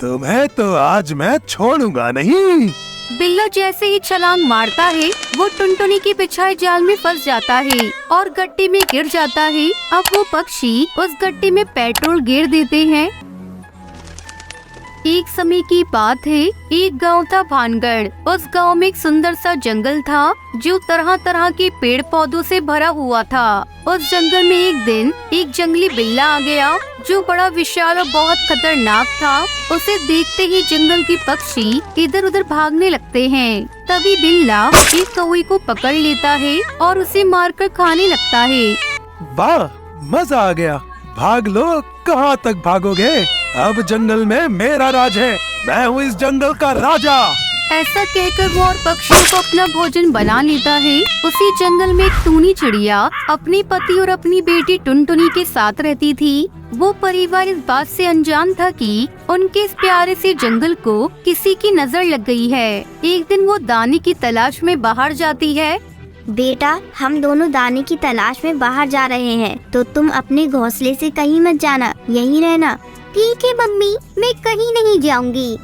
तुम्हें तो आज मैं छोड़ूंगा नहीं। बिल्ला जैसे ही छलांग मारता है वो टुनटुनी की बिछाए जाल में फंस जाता है और गड्ढे में गिर जाता है। अब वो पक्षी उस गड्ढे में पेट्रोल गिर देते हैं। एक समय की बात है, एक गांव था भानगढ़। उस गांव में एक सुंदर सा जंगल था जो तरह तरह के पेड़ पौधों से भरा हुआ था। उस जंगल में एक दिन एक जंगली बिल्ला आ गया जो बड़ा विशाल और बहुत खतरनाक था। उसे देखते ही जंगल के पक्षी इधर उधर भागने लगते हैं। तभी बिल्ला एक कौवे को पकड़ लेता है और उसे मारकर खाने लगता है। वाह, मजा आ गया। भाग लो, कहाँ तक भागोगे? अब जंगल में मेरा राज है। मैं हूँ इस जंगल का राजा। ऐसा कहकर वो और पक्षियों को अपना भोजन बना लेता है। उसी जंगल में एक टूनी चिड़िया अपने पति और अपनी बेटी टुनटुनी के साथ रहती थी। वो परिवार इस बात से अनजान था कि उनके इस प्यारे से जंगल को किसी की नजर लग गई है। एक दिन वो दाने की तलाश में बाहर जाती है। बेटा, हम दोनों दाने की तलाश में बाहर जा रहे हैं, तो तुम अपने घोंसले से कहीं मत जाना, यहीं रहना। ठीक है मम्मी, मैं कहीं नहीं जाऊंगी।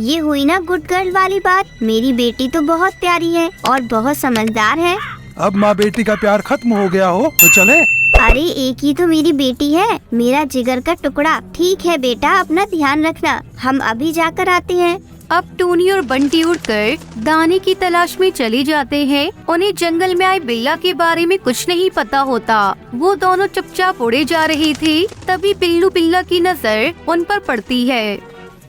ये हुई ना गुड गर्ल वाली बात। मेरी बेटी तो बहुत प्यारी है और बहुत समझदार है। अब माँ बेटी का प्यार खत्म हो गया हो तो चले? अरे एक ही तो मेरी बेटी है, मेरा जिगर का टुकड़ा। ठीक है बेटा, अपना ध्यान रखना, हम अभी जाकर आते हैं। अब टूनी और बंटी उड़कर दाने की तलाश में चले जाते हैं। उन्हें जंगल में आए बिल्ला के बारे में कुछ नहीं पता होता। वो दोनों चुपचाप उड़े जा रहे थे। तभी बिल्लू बिल्ला की नजर उन पर पड़ती है।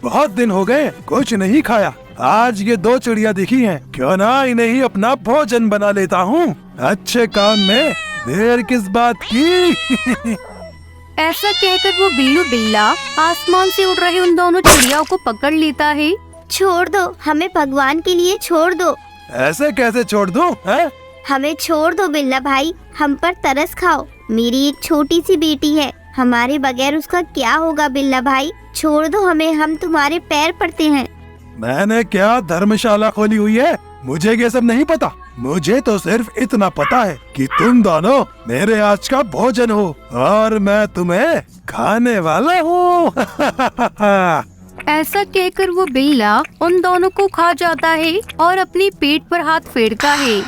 बहुत दिन हो गए, कुछ नहीं खाया। आज ये दो चिड़िया दिखी हैं, क्यों ना इन्हें ही अपना भोजन बना लेता हूँ। अच्छे काम में देर किस बात की। ऐसा कहकर वो बिल्लू बिल्ला आसमान से उड़ रहे उन दोनों चिड़ियाओं को पकड़ लेता है। छोड़ दो, हमें भगवान के लिए छोड़ दो। ऐसे कैसे छोड़ दूं? हैं? हमें छोड़ दो बिल्ला भाई, हम पर तरस खाओ। मेरी एक छोटी सी बेटी है, हमारे बगैर उसका क्या होगा बिल्ला भाई। छोड़ दो हमें, हम तुम्हारे पैर पड़ते हैं। मैंने क्या धर्मशाला खोली हुई है? मुझे ये सब नहीं पता। मुझे तो सिर्फ इतना पता है कि तुम दोनों मेरे आज का भोजन हो और मैं तुम्हें खाने वाला हूँ। ऐसा कहकर वो बिल्ला उन दोनों को खा जाता है और अपने पेट पर हाथ फेरता है।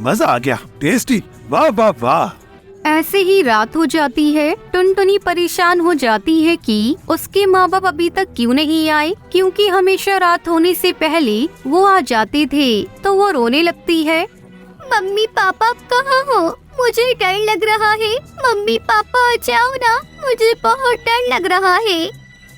मजा आ गया, टेस्टी। वाह वाह वाह। ऐसे ही रात हो जाती है। टुनटुनी परेशान हो जाती है कि उसके माँ बाप अभी तक क्यों नहीं आए, क्योंकि हमेशा रात होने से पहले वो आ जाते थे। तो वो रोने लगती है। मम्मी पापा कहाँ हो? मुझे डर लग रहा है। मम्मी पापा आ जाओ ना, मुझे बहुत डर लग रहा है।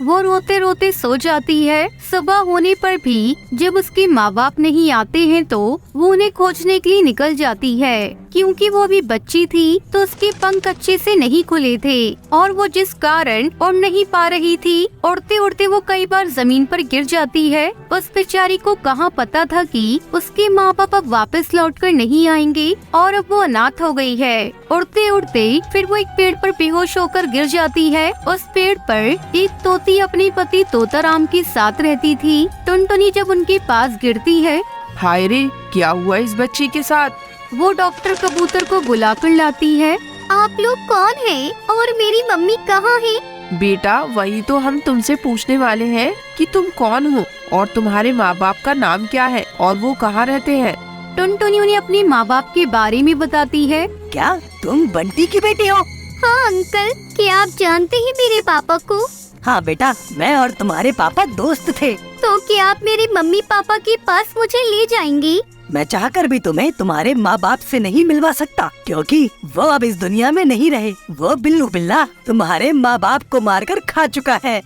वो रोते रोते सो जाती है। सुबह होने पर भी जब उसके माँ बाप नहीं आते हैं तो वो उन्हें खोजने के लिए निकल जाती है। क्योंकि वो अभी बच्ची थी तो उसके पंख अच्छे से नहीं खुले थे और वो जिस कारण उड़ नहीं पा रही थी, उड़ते उड़ते वो कई बार जमीन पर गिर जाती है। उस बेचारी को कहाँ पता था कि उसके माँ बाप अब वापस लौटकर नहीं आएंगे और अब वो अनाथ हो गई है। उड़ते उड़ते फिर वो एक पेड़ पर बेहोश होकर गिर जाती है। उस पेड़ पर एक तोती अपने पति तोताराम के साथ रहती थी। टुनटुनी जब उनके पास गिरती है, हाय रे, क्या हुआ इस बच्ची के साथ? वो डॉक्टर कबूतर को बुलाकर लाती है। आप लोग कौन हैं और मेरी मम्मी कहाँ है? बेटा, वही तो हम तुमसे पूछने वाले हैं कि तुम कौन हो और तुम्हारे माँ बाप का नाम क्या है और वो कहाँ रहते हैं। टुनटुनी उन्हें अपने माँ बाप के बारे में बताती है। क्या तुम बंटी की बेटी हो? हाँ अंकल, क्या आप जानते हैं मेरे पापा को? हाँ बेटा, मैं और तुम्हारे पापा दोस्त थे। तो क्या आप मेरे मम्मी पापा के पास मुझे ले जाएंगे? मैं चाहकर भी तुम्हें तुम्हारे माँ बाप से नहीं मिलवा सकता, क्योंकि वो अब इस दुनिया में नहीं रहे। वो बिल्लू बिल्ला तुम्हारे माँ बाप को मारकर खा चुका है।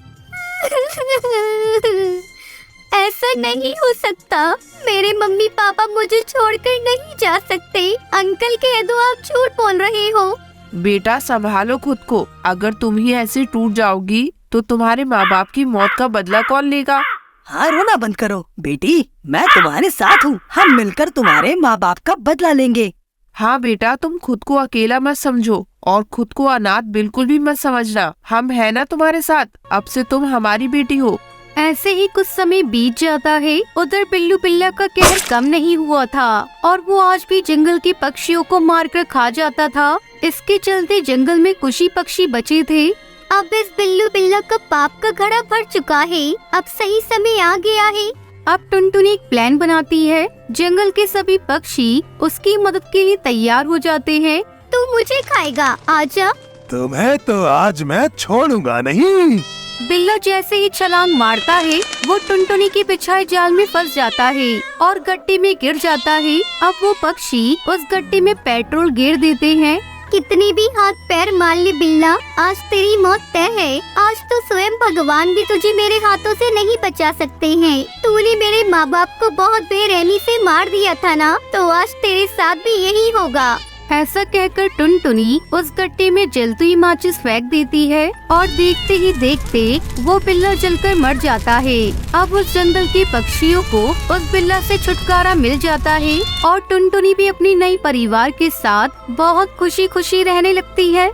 ऐसा नहीं हो सकता, मेरे मम्मी पापा मुझे छोड़कर नहीं जा सकते। अंकल कह दो आप झूठ बोल रहे हो। बेटा, संभालो खुद को। अगर तुम ही ऐसे टूट जाओगी तो तुम्हारे माँ बाप की मौत का बदला कौन लेगा? हाँ, रोना बंद करो बेटी, मैं तुम्हारे साथ हूँ। हम मिलकर तुम्हारे माँ बाप का बदला लेंगे। हाँ बेटा, तुम खुद को अकेला मत समझो और खुद को अनाथ बिल्कुल भी मत समझना। हम है ना तुम्हारे साथ। अब से तुम हमारी बेटी हो। ऐसे ही कुछ समय बीत जाता है। उधर बिल्लू बिल्ला का कहर कम नहीं हुआ था और वो आज भी जंगल के पक्षियों को मारकर खा जाता था। इसके चलते जंगल में कुछ ही पक्षी बचे थे। अब इस बिल्लू बिल्ला का पाप का घड़ा भर चुका है। अब सही समय आ गया है। अब टुनटुनी एक प्लान बनाती है। जंगल के सभी पक्षी उसकी मदद के लिए तैयार हो जाते हैं। तू मुझे खाएगा, आजा। तुम्हें तो आज मैं छोड़ूंगा नहीं। बिल्ला जैसे ही छलांग मारता है वो टुनटुनी के बिछाए जाल में फंस जाता है और गड्ढे में गिर जाता है। अब वो पक्षी उस गड्ढे में पेट्रोल गिर देते हैं। कितने भी हाथ पैर मार ले बिल्ला, आज तेरी मौत तय है। आज तो स्वयं भगवान भी तुझे मेरे हाथों से नहीं बचा सकते हैं। तूने मेरे माँ बाप को बहुत बेरहमी से मार दिया था ना, तो आज तेरे साथ भी यही होगा। ऐसा कहकर टुनटुनी उस गड्ढे में जलती हुई माचिस फेंक देती है और देखते ही देखते वो बिल्ला जलकर मर जाता है। अब उस जंगल के पक्षियों को उस बिल्ला से छुटकारा मिल जाता है और टुनटुनी भी अपनी नई परिवार के साथ बहुत खुशी खुशी रहने लगती है।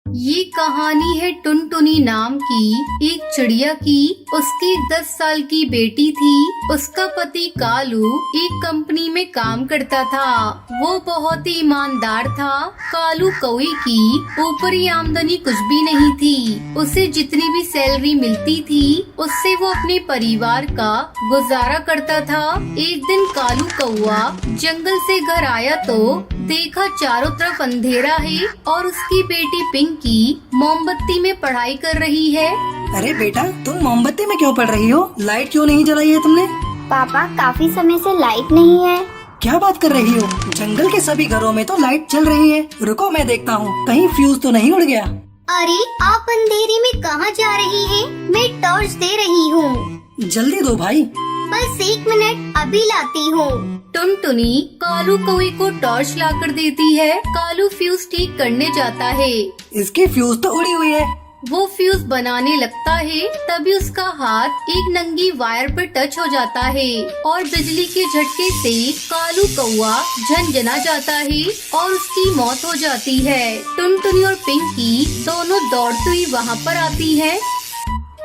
ये कहानी है टुनटुनी नाम की एक चिड़िया की। उसकी 10 साल की बेटी थी। उसका पति कालू एक कंपनी में काम करता था। वो बहुत ही ईमानदार था। कालू कौवे की ऊपरी आमदनी कुछ भी नहीं थी। उसे जितनी भी सैलरी मिलती थी उससे वो अपने परिवार का गुजारा करता था। एक दिन कालू कौवा जंगल से घर आया तो देखा चारों तरफ अंधेरा है और उसकी बेटी पिंकी मोमबत्ती में पढ़ाई कर रही है। अरे बेटा, तुम मोमबत्ती में क्यों पढ़ रही हो? लाइट क्यों नहीं जलाई है तुमने? पापा, काफी समय से लाइट नहीं है। क्या बात कर रही हो? जंगल के सभी घरों में तो लाइट चल रही है। रुको, मैं देखता हूँ कहीं फ्यूज तो नहीं उड़ गया। अरे, आप अंधेरे में कहाँ जा रही हैं? मैं टॉर्च दे रही हूँ। जल्दी दो भाई। बस 1 मिनट, अभी लाती हूँ। टुनटुनी कालू कौवे को टॉर्च लाकर देती है। कालू फ्यूज ठीक करने जाता है। इसकी फ्यूज तो उड़ी हुई है। वो फ्यूज बनाने लगता है तभी उसका हाथ एक नंगी वायर पर टच हो जाता है और बिजली के झटके से कालू कौवा झनझना जाता है और उसकी मौत हो जाती है। टुनटुनी और पिंकी दोनों दौड़ती हुई वहाँ पर आती है।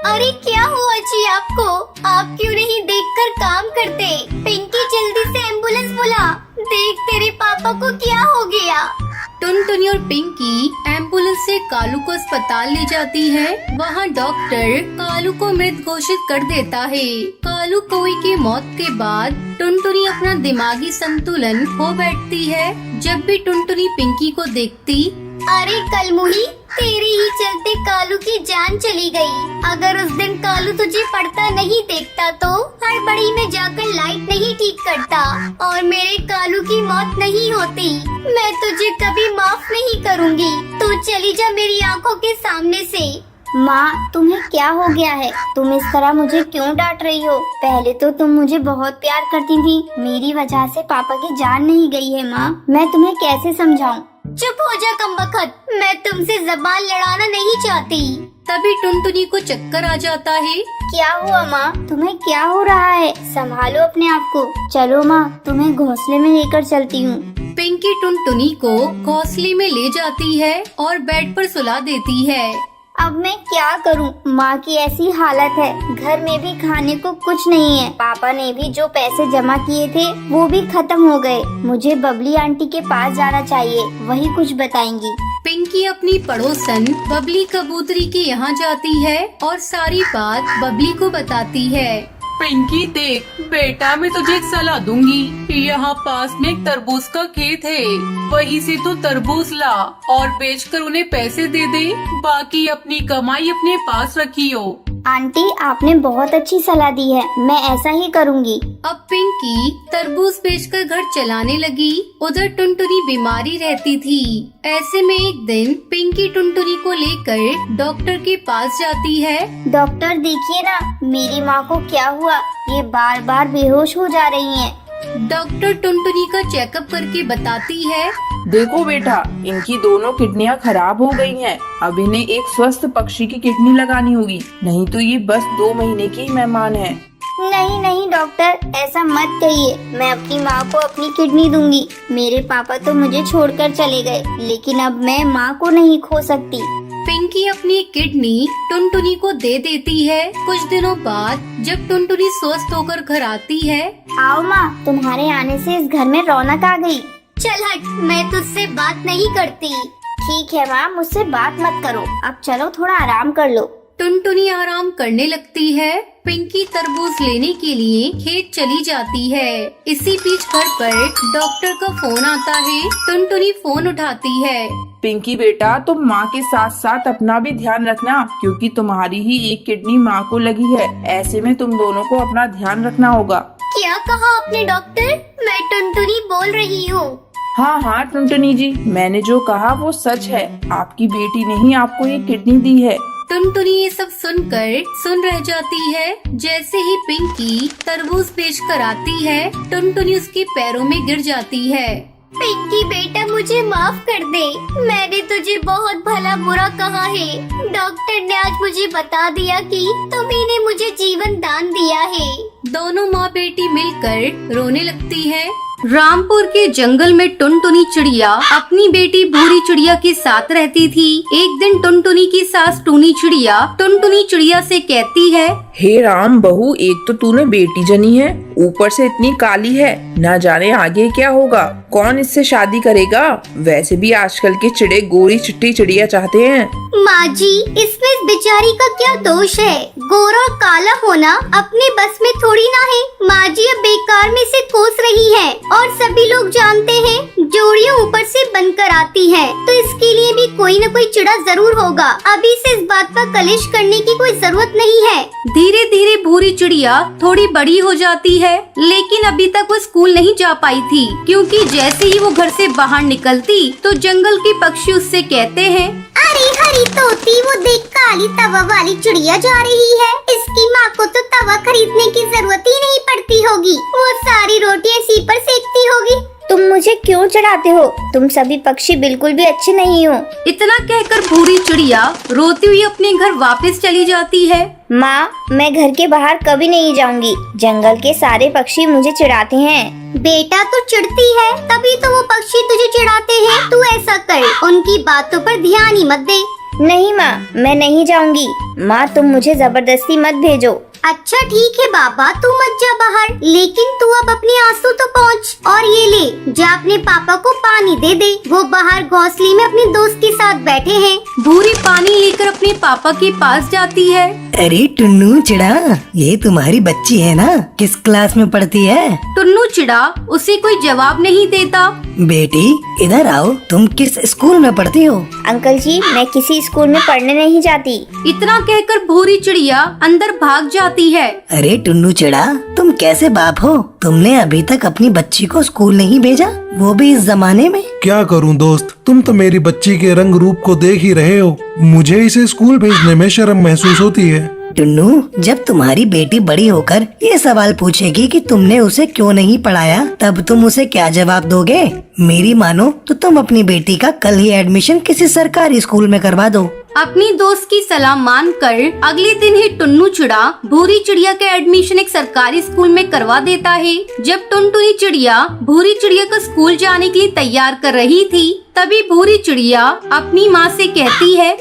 अरे, क्या हुआ जी आपको? आप क्यों नहीं देखकर काम करते? पिंकी, जल्दी से एम्बुलेंस बुला। देख, तेरे पापा को क्या हो गया। टुनटुनी और पिंकी एम्बुलेंस से कालू को अस्पताल ले जाती है। वहाँ डॉक्टर कालू को मृत घोषित कर देता है। कालू कौवे की मौत के बाद टुनटुनी अपना दिमागी संतुलन खो बैठती है। जब भी टुनटुनी पिंकी को देखती, अरे कलमुही, तेरे ही चलते कालू की जान चली गई। अगर उस दिन कालू तुझे पढ़ता नहीं देखता तो हड़बड़ी में जाकर लाइट नहीं ठीक करता और मेरे कालू की मौत नहीं होती। मैं तुझे कभी माफ नहीं करूँगी। तू चली जा मेरी आंखों के सामने से। माँ, तुम्हें क्या हो गया है? तुम इस तरह मुझे क्यों डांट रही हो? पहले तो तुम मुझे बहुत प्यार करती थी। मेरी वजह से पापा की जान नहीं गई है माँ। मैं तुम्हें कैसे समझाऊं? चुप हो जा कमबख्त, मैं तुमसे जबान लड़ाना नहीं चाहती। तभी टुनटुनी को चक्कर आ जाता है। क्या हुआ माँ? तुम्हें क्या हो रहा है? संभालो अपने आप को। चलो माँ, तुम्हें घोंसले में लेकर चलती हूँ। पिंकी टुनटुनी को घोंसले में ले जाती है और बेड पर सुला देती है। अब मैं क्या करूं? माँ की ऐसी हालत है, घर में भी खाने को कुछ नहीं है। पापा ने भी जो पैसे जमा किए थे वो भी खत्म हो गए। मुझे बबली आंटी के पास जाना चाहिए, वही कुछ बताएंगी। पिंकी अपनी पड़ोसन बबली कबूतरी के यहाँ जाती है और सारी बात बबली को बताती है। पिंकी देख बेटा, मैं तुझे एक सलाह दूंगी। यहाँ पास में एक तरबूज का खेत है, वहीं से तू तरबूज ला और बेचकर उन्हें पैसे दे दे। बाकी अपनी कमाई अपने पास रखियो। आंटी, आपने बहुत अच्छी सलाह दी है, मैं ऐसा ही करूँगी। अब पिंकी तरबूज बेचकर घर चलाने लगी। उधर टुनटुनी बीमारी रहती थी। ऐसे में एक दिन पिंकी टुनटुनी को लेकर डॉक्टर के पास जाती है। डॉक्टर, देखिए ना, मेरी माँ को क्या हुआ? ये बार बार बेहोश हो जा रही हैं। डॉक्टर टुनटुनी का चेकअप करके बताती है। देखो बेटा, इनकी दोनों किडनियां खराब हो गई हैं। अब इन्हें एक स्वस्थ पक्षी की किडनी लगानी होगी, नहीं तो ये बस 2 महीने की मेहमान है। नहीं नहीं डॉक्टर, ऐसा मत कहिए। मैं अपनी माँ को अपनी किडनी दूंगी। मेरे पापा तो मुझे छोड़कर चले गए, लेकिन अब मैं माँ को नहीं खो सकती। पिंकी अपनी किडनी टुनटुनी को दे देती है। कुछ दिनों बाद जब टुनटुनी स्वस्थ होकर घर आती है। आओ माँ, तुम्हारे आने से इस घर में रौनक आ गई। चल हट, मैं तुझसे बात नहीं करती। ठीक है माँ, मुझसे बात मत करो। अब चलो थोड़ा आराम कर लो। टुनटुनी आराम करने लगती है। पिंकी तरबूज लेने के लिए खेत चली जाती है। इसी बीच घर पर डॉक्टर का फोन आता है। टुनटुनी फोन उठाती है। पिंकी बेटा, तुम माँ के साथ साथ अपना भी ध्यान रखना, क्योंकि तुम्हारी ही एक किडनी माँ को लगी है। ऐसे में तुम दोनों को अपना ध्यान रखना होगा। क्या कहा आपने डॉक्टर? मैं टुनटुनी बोल रही हूँ। हाँ टुनटुनी जी, मैंने जो कहा वो सच है। आपकी बेटी ने ही आपको ये किडनी दी है। टुनटुनी ये सब सुनकर सुन रह जाती है। जैसे ही पिंकी तरबूज बेच कर आती है, टुनटुनी उसके पैरों में गिर जाती है। पिंकी बेटा, मुझे माफ कर दे। मैंने तुझे बहुत भला बुरा कहा है। डॉक्टर ने आज मुझे बता दिया कि तुम्ही ने मुझे जीवन दान दिया है। दोनों माँ बेटी मिलकर रोने लगती है। रामपुर के जंगल में टुनटुनी चिड़िया अपनी बेटी भूरी चिड़िया के साथ रहती थी। एक दिन टुनटुनी की सास टूनी चिड़िया टुनटुनी चिड़िया से कहती है, हे राम बहू, एक तो तूने बेटी जनी है, ऊपर से इतनी काली है। ना जाने आगे क्या होगा, कौन इससे शादी करेगा। वैसे भी आजकल के चिड़े गोरी चिट्टी चिड़िया चाहते हैं। माँ जी, इसमें इस बेचारी का क्या दोष है? गोरा और काला होना अपने बस में थोड़ी ना है। माँ जी अब बेकार में से कोस रही है और सभी लोग जानते हैं जोड़ियाँ ऊपर से बनकर आती हैं, तो इसके लिए भी कोई न कोई चिड़ा जरूर होगा। अभी से इस बात पर कलेश करने की कोई जरूरत नहीं है। धीरे धीरे भूरी चिड़िया थोड़ी बड़ी हो जाती है, लेकिन अभी तक वो स्कूल नहीं जा पाई थी, क्योंकि जैसे ही वो घर से बाहर निकलती तो जंगल के पक्षी उससे कहते हैं, अरे हरी तोती, वो देख काली तवा वाली चिड़िया जा रही है। इसकी माँ को तो तवा खरीदने की जरूरत ही नहीं पड़ती होगी, वो सारी रोटियां इसी पर सेकती होगी। तुम मुझे क्यों चढ़ाते हो? तुम सभी पक्षी बिल्कुल भी अच्छे नहीं हो। इतना कहकर भूरी चिड़िया रोती हुई अपने घर वापस चली जाती है। माँ, मैं घर के बाहर कभी नहीं जाऊंगी। जंगल के सारे पक्षी मुझे चिढ़ाते हैं। बेटा, तू चिढ़ती है तभी तो वो पक्षी तुझे चिढ़ाते हैं। तू ऐसा कर, उनकी बातों पर ध्यान ही मत दे। नहीं माँ, मैं नहीं जाऊंगी। माँ, तुम मुझे जबरदस्ती मत भेजो। अच्छा ठीक है बाबा, तू मत जा बाहर, लेकिन तू अब अपने आंसू तो पोंछ और ये ले, जा अपने पापा को पानी दे दे। वो बाहर घोंसले में अपने दोस्त के साथ बैठे हैं। भूरी पानी लेकर अपने पापा के पास जाती है। अरे टुन्नू चिड़ा, ये तुम्हारी बच्ची है ना? किस क्लास में पढ़ती है? टुन्नू चिड़ा उसे कोई जवाब नहीं देता। बेटी इधर आओ, तुम किस स्कूल में पढ़ती हो? अंकल जी, मैं किसी स्कूल में पढ़ने नहीं जाती। इतना कहकर भूरी चिड़िया अंदर भाग जाती है। अरे टुन्नू चिड़ा, तुम कैसे बाप हो? तुमने अभी तक अपनी बच्ची को स्कूल नहीं भेजा, वो भी इस जमाने में? क्या करूं दोस्त, तुम तो मेरी बच्ची के रंग रूप को देख ही रहे हो। मुझे इसे स्कूल भेजने में शर्म महसूस होती है। टुन्नू, जब तुम्हारी बेटी बड़ी होकर ये सवाल पूछेगी कि तुमने उसे क्यों नहीं पढ़ाया, तब तुम उसे क्या जवाब दोगे? मेरी मानो तो तुम अपनी बेटी का कल ही एडमिशन किसी सरकारी स्कूल में करवा दो। अपनी दोस्त की सलाह मानकर अगले दिन ही टुन्नू चिड़ा भूरी चिड़िया का एडमिशन एक सरकारी स्कूल में करवा देता है। जब टुनटुनी चिड़िया भूरी चिड़िया को स्कूल जाने के लिए तैयार कर रही थी, तभी भूरी चिड़िया अपनी माँ से कहती है,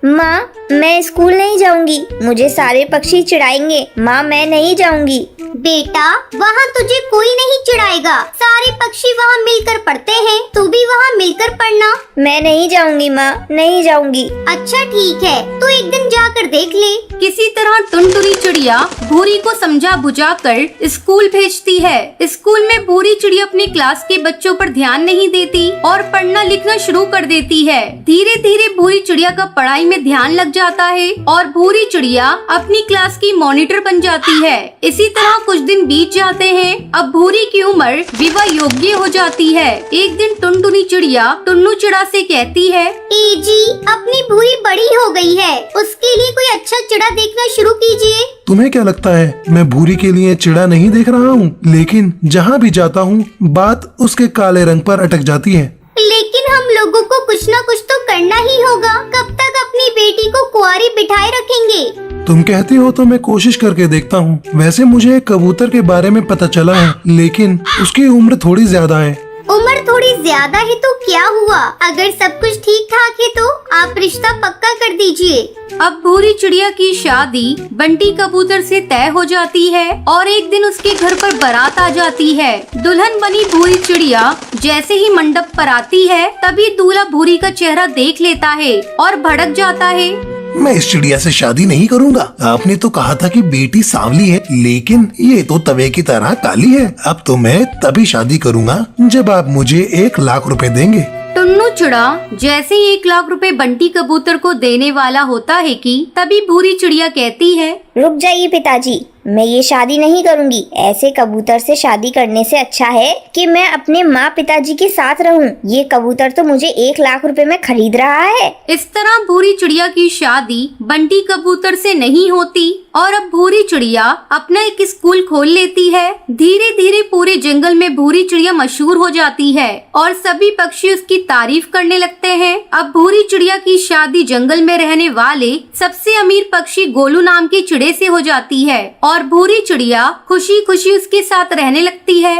माँ, मैं स्कूल नहीं जाऊंगी। मुझे सारे पक्षी चिढ़ाएंगे। माँ, मैं नहीं जाऊंगी। बेटा, वहाँ तुझे कोई नहीं चिढ़ाएगा। सारे पक्षी वहाँ मिलकर पढ़ते हैं, तू भी वहाँ मिलकर पढ़ना। मैं नहीं जाऊंगी माँ, नहीं जाऊंगी। अच्छा ठीक है, तू एक दिन जाकर देख ले। किसी तरह टुनटुनी चिड़िया भूरी को समझा बुझा कर स्कूल भेजती है। स्कूल में भूरी चिड़िया अपने क्लास के बच्चों पर ध्यान नहीं देती और पढ़ना लिखना शुरू कर देती है। धीरे धीरे भूरी चिड़िया का पढ़ाई में ध्यान लग जाता है और भूरी चिड़िया अपनी क्लास की मॉनिटर बन जाती है। इसी तरह कुछ दिन बीत जाते हैं। अब भूरी की उम्र विवाह योग्य हो जाती है। एक दिन टुनटुनी चिड़िया टुन्नू चिड़ा से कहती है, ए जी, अपनी भूरी बड़ी हो गई है, उसके लिए कोई अच्छा चिड़ा देखना शुरू कीजिए। तुम्हें क्या लगता है मैं भूरी के लिए चिड़ा नहीं देख रहा हूँ? लेकिन जहाँ भी जाता हूँ बात उसके काले रंग पर अटक जाती है। लेकिन हम लोगों को कुछ ना कुछ तो करना ही होगा। कब तक अपनी बेटी को कुंवारी बिठाए रखेंगे? तुम कहती हो तो मैं कोशिश करके देखता हूँ। वैसे मुझे एक कबूतर के बारे में पता चला है, लेकिन उसकी उम्र थोड़ी ज्यादा है। उम्र थोड़ी ज्यादा है तो क्या हुआ? अगर सब कुछ ठीक ठाक है तो आप रिश्ता पक्का कर दीजिए। अब भूरी चिड़िया की शादी बंटी कबूतर से तय हो जाती है और एक दिन उसके घर पर बारात आ जाती है। दुल्हन बनी भूरी चिड़िया जैसे ही मंडप पर आती है तभी दूल्हा भूरी का चेहरा देख लेता है और भड़क जाता है। मैं इस चिड़िया से शादी नहीं करूंगा। आपने तो कहा था कि बेटी सांवली है, लेकिन ये तो तवे की तरह काली है। अब तो मैं तभी शादी करूंगा जब आप मुझे 1 लाख रुपए देंगे। टुन्नू चिड़ा जैसे ही 1 लाख रुपए बंटी कबूतर को देने वाला होता है कि तभी भूरी चिड़िया कहती है, रुक जाइए पिताजी, मैं ये शादी नहीं करूंगी। ऐसे कबूतर से शादी करने से अच्छा है कि मैं अपने माँ पिताजी के साथ रहूं। ये कबूतर तो मुझे 1 लाख रुपए में खरीद रहा है। इस तरह भूरी चिड़िया की शादी बंटी कबूतर से नहीं होती और अब भूरी चिड़िया अपना एक स्कूल खोल लेती है। धीरे धीरे पूरे जंगल में भूरी चिड़िया मशहूर हो जाती है और सभी पक्षी उसकी तारीफ करने लगते हैं। अब भूरी चिड़िया की शादी जंगल में रहने वाले सबसे अमीर पक्षी गोलू नाम के चिड़े से हो जाती है और भूरी चिड़िया खुशी खुशी उसके साथ रहने लगती है।